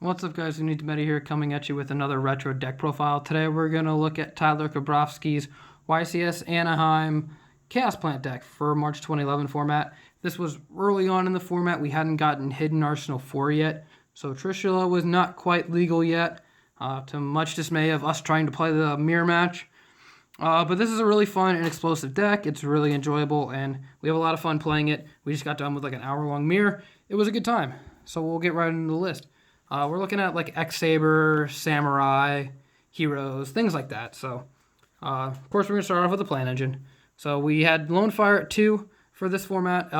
What's up, guys? We need to Meta here, coming at you with another retro deck profile. Today we're going to look at Tyler Kobrofsky's YCS Anaheim Chaos Plant deck for March 2011 format. This was early on in the format. We hadn't gotten Hidden Arsenal 4 yet, so Trishula was not quite legal yet, to much dismay of us trying to play the mirror match. But this is a really fun and explosive deck. It's really enjoyable, and we have a lot of fun playing it. We just got done with like an hour-long mirror. It was a good time, so we'll get right into the list. We're looking at like X-Saber, Samurai, Heroes, things like that. So, of course, we're going to start off with the Plant Engine. So we had Lonefire at 2 for this format.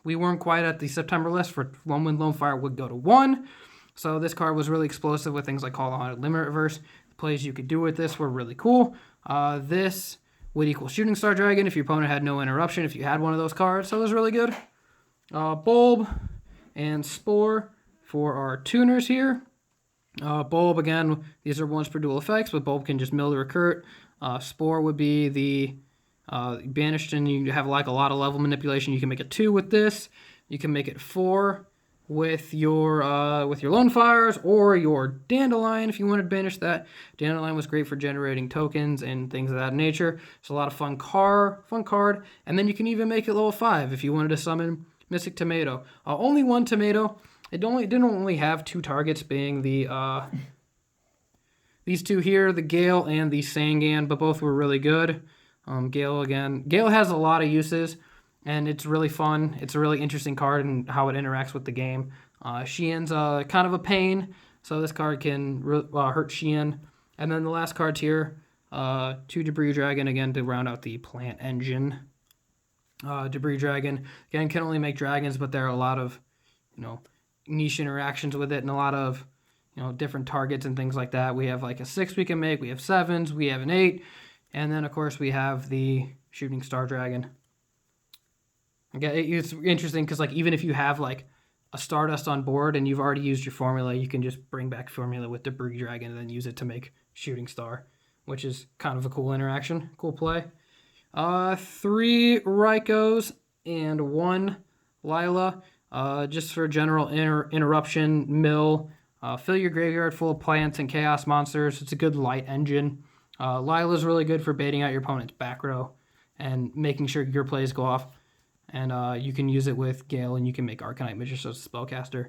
We weren't quite at the September list for when Lonefire would go to 1. So this card was really explosive with things like Call the Haunted Limit Reverse. The plays you could do with this were really cool. This would equal Shooting Star Dragon if your opponent had no interruption, if you had one of those cards. So it was really good. Bulb and Spore for our tuners here. Bulb, again, these are once per dual effects, but Bulb can just mill the recur. Spore would be the banished, and you have like a lot of level manipulation. You can make it 2 with this. You can make it 4 with your Lonefires or your Dandylion if you wanted to banish that. Dandylion was great for generating tokens and things of that nature. It's a lot of fun card. And then you can even make it level 5 if you wanted to summon Mystic Tomato. Only one tomato. It didn't only have 2 targets, being the these two here, the Gale and the Sangan, but both were really good. Gale has a lot of uses, and it's really fun. It's a really interesting card and how it interacts with the game. Xian's kind of a pain, so this card can hurt Xian. And then the last card here, 2 Debris Dragon, again, to round out the Plant Engine. Debris Dragon, again, can only make dragons, but there are a lot of, niche interactions with it and a lot of, different targets and things like that. We have like a 6 we can make, we have 7s, we have an 8, and then, of course, we have the Shooting Star Dragon. Again, it's interesting because, like, even if you have, like, a Stardust on board and you've already used your formula, you can just bring back formula with Debris Dragon and then use it to make Shooting Star, which is kind of a cool interaction, cool play. 3 Rykos and 1 Lyla, just for general interruption, mill. Fill your graveyard full of plants and chaos monsters. It's a good light engine. Lyla's really good for baiting out your opponent's back row and making sure your plays go off. And you can use it with Gale, and you can make Arcanite Magician as a spellcaster.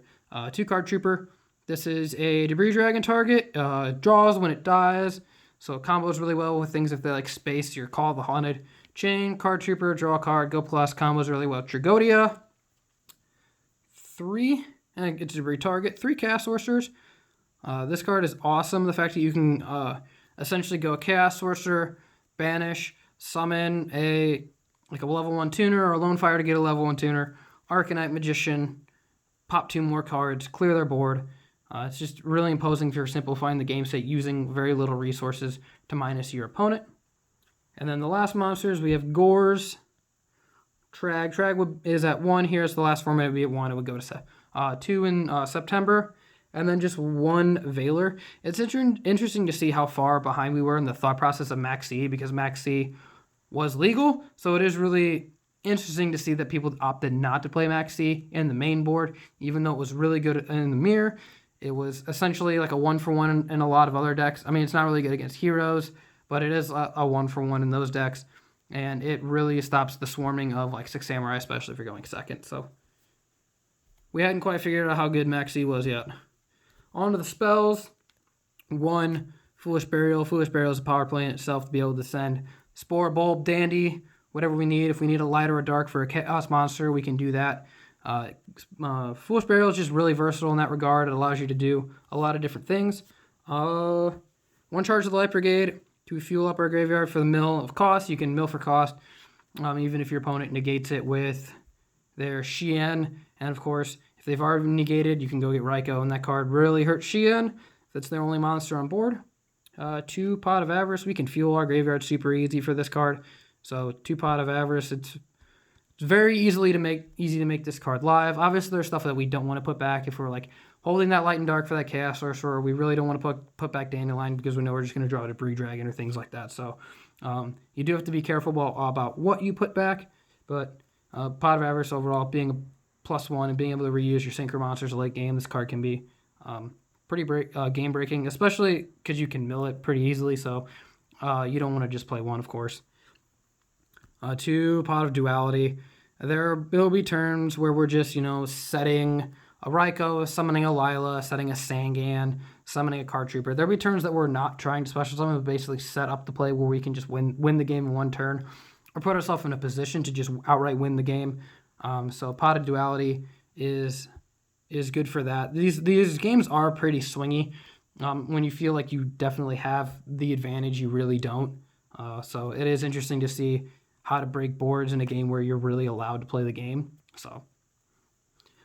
2 Card Trooper. This is a Debris Dragon target. Draws when it dies. So it combos really well with things if they like space your Call the Haunted. Chain, Card Trooper, draw a card, go plus, combos really well. Tragoedia. 3, and it's a Debris target. 3 Chaos Sorcerers. This card is awesome. The fact that you can essentially go Chaos Sorcerer, banish, summon a level 1 tuner or a Lonefire to get a level 1 tuner, Arcanite Magician, pop 2 more cards, clear their board. It's just really imposing for simplifying the game state using very little resources to minus your opponent. And then the last monsters, we have Gorz, Trag is at 1 here, so the last format would be at 1. It would go to 2 in September, and then just 1 Veiler. It's interesting to see how far behind we were in the thought process of Max C, because Max C was legal, so it is really interesting to see that people opted not to play Max C in the main board, even though it was really good in the mirror. It was essentially like a 1-for-1 in a lot of other decks. I mean, it's not really good against heroes, but it is a 1-for-1 in those decks. And it really stops the swarming of like 6 Samurai, especially if you're going second. So we hadn't quite figured out how good Maxi was yet. On to the spells. 1, Foolish Burial. Foolish Burial is a power play in itself to be able to send Spore, Bulb, Dandy, whatever we need. If we need a light or a dark for a Chaos Monster, we can do that. Foolish Burial is just really versatile in that regard. It allows you to do a lot of different things. 1 charge of the Light Brigade to fuel up our graveyard for the mill of cost. You can mill for cost, even if your opponent negates it with their Xian. And of course, if they've already negated, you can go get Ryko, and that card really hurts Xian if it's their only monster on board. 2 Pot of Avarice. We can fuel our graveyard super easy for this card. So 2 Pot of Avarice. It's very easy to make this card live. Obviously, there's stuff that we don't want to put back if we're like holding that light and dark for that Chaos Sorcerer. We really don't want to put back Dandylion because we know we're just going to draw a Debris Dragon or things like that. So you do have to be careful about what you put back. But Pot of Avarice overall being a +1 and being able to reuse your Synchro monsters late game, this card can be pretty game breaking, especially because you can mill it pretty easily. So you don't want to just play one, of course. 2, Pot of Duality. There will be turns where we're just, setting a Ryko, summoning a Lyla, setting a Sangan, summoning a card trooper. There'll be turns that we're not trying to special summon, but basically set up the play where we can just win the game in one turn, or put ourselves in a position to just outright win the game. So Pot of Duality is good for that. These games are pretty swingy. When you feel like you definitely have the advantage, you really don't. So it is interesting to see how to break boards in a game where you're really allowed to play the game. So,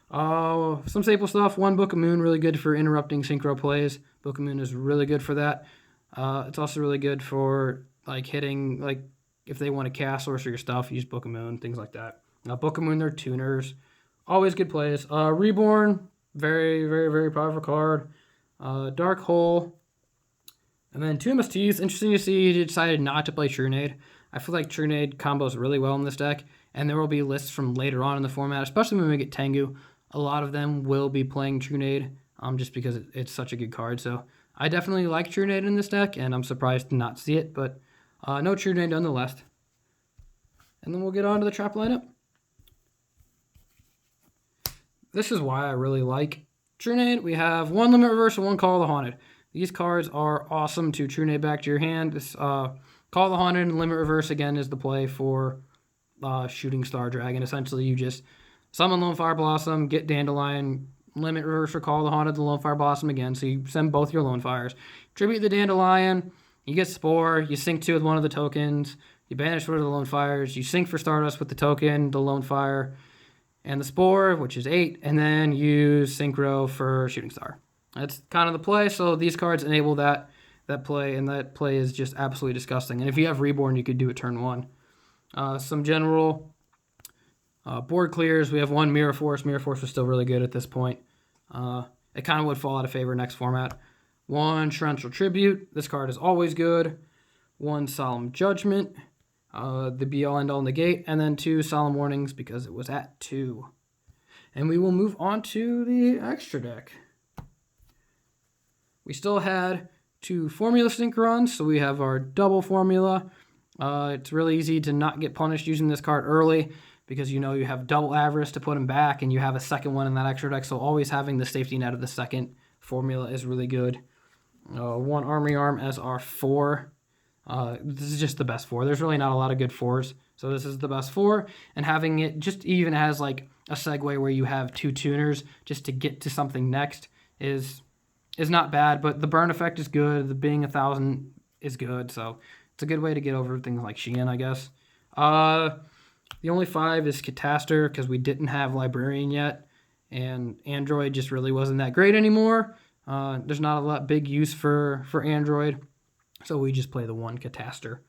some staple stuff. 1, Book of Moon, really good for interrupting synchro plays. Book of Moon is really good for that. It's also really good for hitting, if they want to cast Sorcerer your stuff, use Book of Moon, things like that. Book of Moon, they're tuners. Always good plays. Reborn, very, very, very powerful card. Dark Hole. And then 2 MSTs. Interesting to see you decided not to play Trunade. I feel like Trunade combos really well in this deck, and there will be lists from later on in the format, especially when we get Tengu. A lot of them will be playing Trunade, just because it's such a good card. So I definitely like Trunade in this deck, and I'm surprised to not see it, but no Trunade nonetheless. And then we'll get on to the trap lineup. This is why I really like Trunade. We have 1 Limit Reverse and 1 Call of the Haunted. These cards are awesome to Trunade back to your hand. This Call the Haunted and Limit Reverse, again, is the play for Shooting Star Dragon. Essentially, you just summon Lonefire Blossom, get Dandylion, Limit Reverse or Call the Haunted, the Lonefire Blossom again. So you send both your Lonefires. Tribute the Dandylion, you get Spore, you sync 2 with one of the tokens, you banish one of the Lonefires, you sync for Stardust with the token, the Lonefire, and the Spore, which is 8, and then use Synchro for Shooting Star. That's kind of the play, so these cards enable that play, and that play is just absolutely disgusting. And if you have Reborn, you could do it turn 1. Some general board clears. We have 1 Mirror Force. Mirror Force is still really good at this point. It kind of would fall out of favor next format. 1 Torrential Tribute. This card is always good. 1 Solemn Judgment. The be-all end-all negate. And then 2 Solemn Warnings because it was at 2. And we will move on to the extra deck. We still had 2 Formula Synchron, so we have our double formula. It's really easy to not get punished using this card early because you have double Avarice to put him back, and you have a second one in that extra deck, so always having the safety net of the second formula is really good. 1 Armory Arm as our 4. This is just the best 4. There's really not a lot of good 4s, so this is the best 4, and having it just even as a segue where you have 2 tuners just to get to something next is not bad, but the burn effect is good. The being 1,000 is good, so it's a good way to get over things like Sheehan, I guess. The only 5 is Catastor because we didn't have Librarian yet, and Android just really wasn't that great anymore. There's not a lot big use for Android, so we just play the 1 Catastor.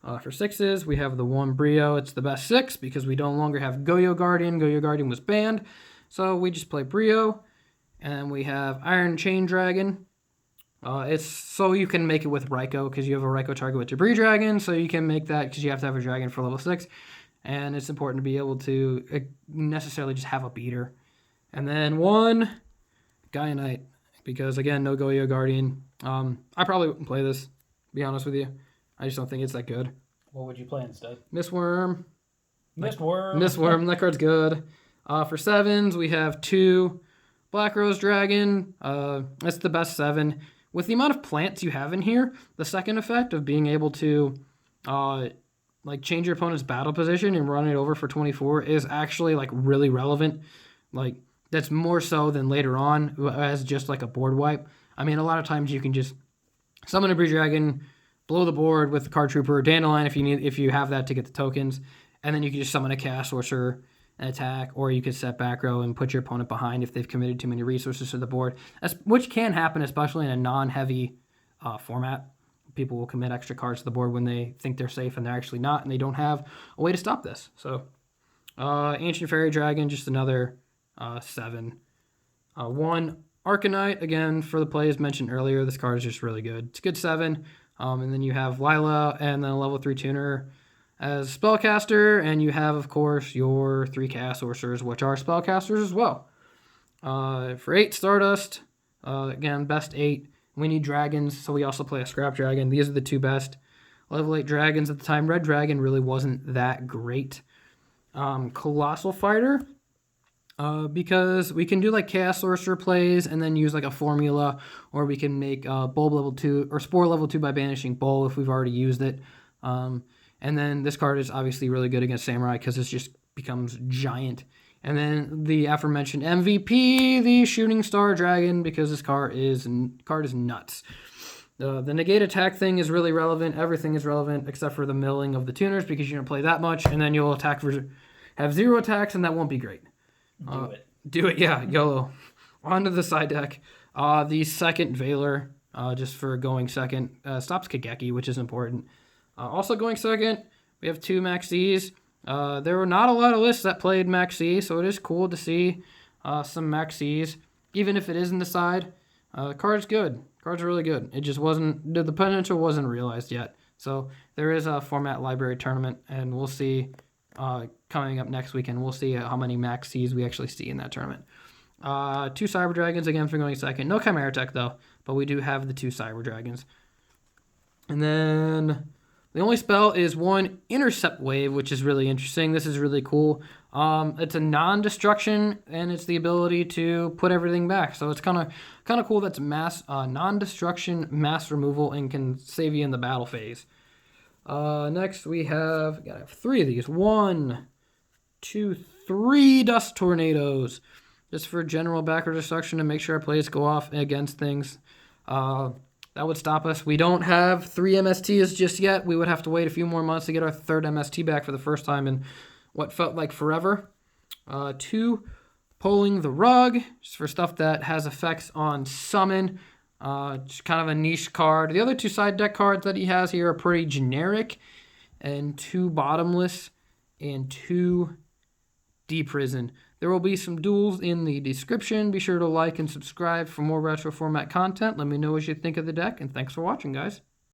For 6s, we have the 1 Brio. It's the best 6 because we no longer have Goyo Guardian. Goyo Guardian was banned, so we just play Brio. And then we have Iron Chain Dragon. It's so you can make it with Ryko because you have a Ryko target with Debris Dragon, so you can make that because you have to have a dragon for level 6. And it's important to be able to necessarily just have a beater. And then 1 Gaianite because, again, no Goyo Guardian. I probably wouldn't play this, to be honest with you. I just don't think it's that good. What would you play instead? Mistworm. Mistworm, that card's good. For 7s, we have 2 Black Rose Dragon. That's the best 7. With the amount of plants you have in here, the second effect of being able to change your opponent's battle position and run it over for 24 is actually really relevant. That's more so than later on as just a board wipe. I mean, a lot of times you can just summon a Breed Dragon, blow the board with the Card Trooper or Dandylion if you have that to get the tokens, and then you can just summon a Chaos Sorcerer and attack, or you could set back row and put your opponent behind if they've committed too many resources to the board, which can happen, especially in a non-heavy format. People will commit extra cards to the board when they think they're safe and they're actually not, and they don't have a way to stop this. So, Ancient Fairy Dragon, just another 7. 1 Arcanite, again, for the plays mentioned earlier. This card is just really good. It's a good 7. And then you have Lyla and then a level 3 tuner as spellcaster, and you have, of course, your 3 Chaos Sorcerers, which are spellcasters as well. For 8 Stardust, Again, best 8. We need dragons, so we also play a Scrap Dragon. These are the 2 best. Level 8 dragons at the time. Red Dragon really wasn't that great. Colossal Fighter, because we can do like Chaos Sorcerer plays and then use like a formula, or we can make Bulb level 2 or Spore level 2 by banishing Bulb if we've already used it. And then this card is obviously really good against Samurai because it just becomes giant. And then the aforementioned MVP, the Shooting Star Dragon, because this card is nuts. The negate attack thing is really relevant. Everything is relevant except for the milling of the tuners, because you don't play that much, and then you'll attack for have 0 attacks, and that won't be great. Do it, yeah, YOLO. On to the side deck. The second Veiler, just for going second, stops Kageki, which is important. Also going second, we have 2 Maxis. There were not a lot of lists that played Maxi, so it is cool to see some Maxis, even if it is in the side. Card's good. Card's really good. It just wasn't, the potential wasn't realized yet. So there is a format library tournament, and we'll see coming up next weekend. We'll see how many Maxis we actually see in that tournament. 2 Cyber Dragons, again, for going second. No Chimera Tech, though, but we do have the 2 Cyber Dragons. And then the only spell is 1 Intercept Wave, which is really interesting. This is really cool. It's a non-destruction, and it's the ability to put everything back. So it's kind of cool. That's non-destruction, mass removal, and can save you in the battle phase. Next we have 3 of these. 1, 2, 3 Dust Tornadoes, just for general backward destruction to make sure our plays go off against things. That would stop us. We don't have 3 MSTs just yet. We would have to wait a few more months to get our 3rd MST back for the first time in what felt like forever. 2, Pulling the Rug, just for stuff that has effects on summon. Just kind of a niche card. The other 2 side deck cards that he has here are pretty generic. And 2 Bottomless and 2 Deprison. There will be some duels in the description. Be sure to like and subscribe for more retro format content. Let me know what you think of the deck, and thanks for watching, guys.